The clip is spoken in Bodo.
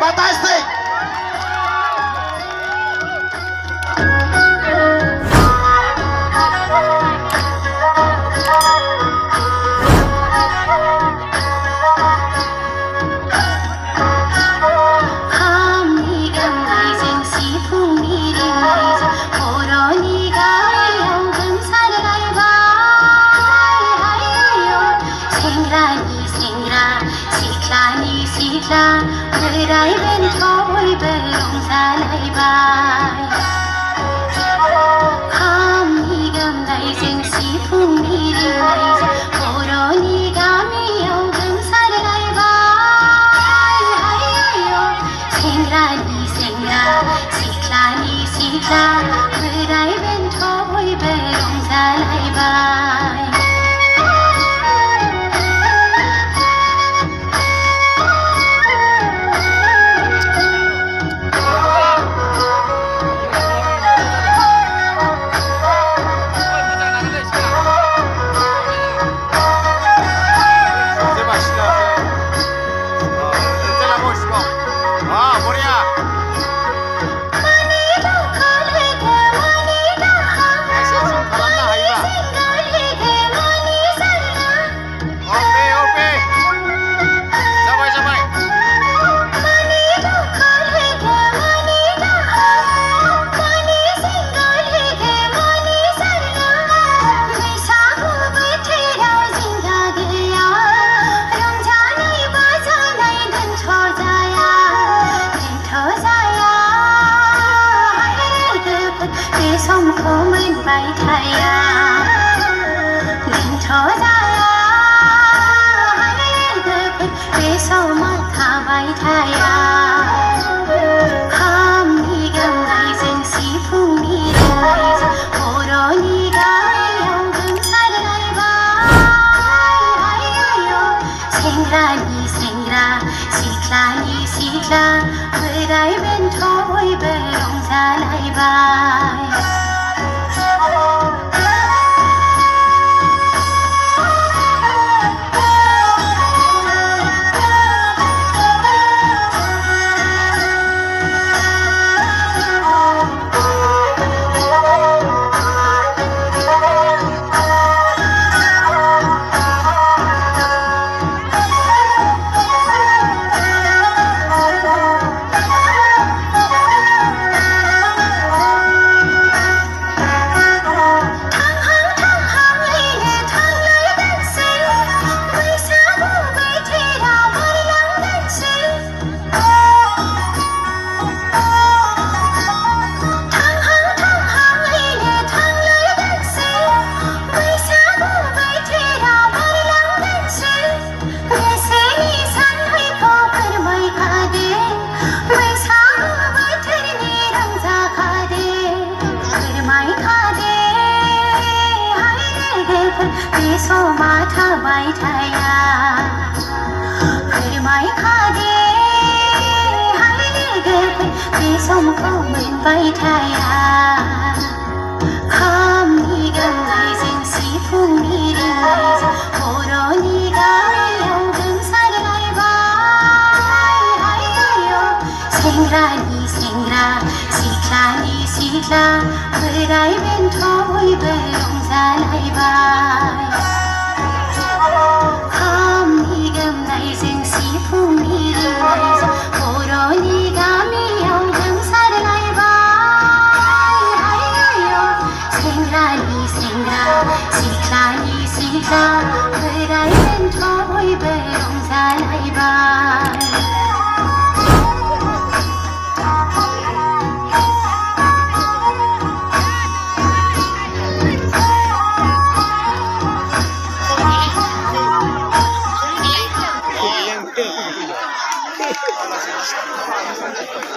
Fantastic! बोराइ बेन्थ बयबो रंजालायबाय खामनि गोमनायजों सिफुंनि रिंनायजों बर'नि गामियाव गोमसारलायबाय सेंग्रानि सेंग्रा सिख्लानि सिख्ला बोराइ बेन्थ बयबो रंजालायबाय समखौ मोनबाय थाया दोनथ' जाया बे समाव थाबाय थाया खामनि गोमनायजों सिफुंनि रिंनायजों बर'नि गामियाव गोमसारलायबाय सेंग्रानि सेंग्रा सिख्लानि सिख्ला बोराइ बेन्थ बयबो रंजालायबाय बे समा थाबाय थाया फोरमायखादे लोगोफोर बे समखौ मोनबाय थाया खामनि गोमनायजों सिफुंनि रिंनायजों बर'नि गामियाव गोमसारलायबाय सेंग्रानि सेंग्रा सिख्लानि सिख्ला बोराइ बेन्थ बयबो रंजालायबाय खामनि गोमनायजों सिफुंनि रिंनायजों बर'नि गामियाव गोमसारलायबाय सेंग्रानि सेंग्रा सिख्लानि सिख्ला बोराइ बेन्थ बयबो रंजालायबाय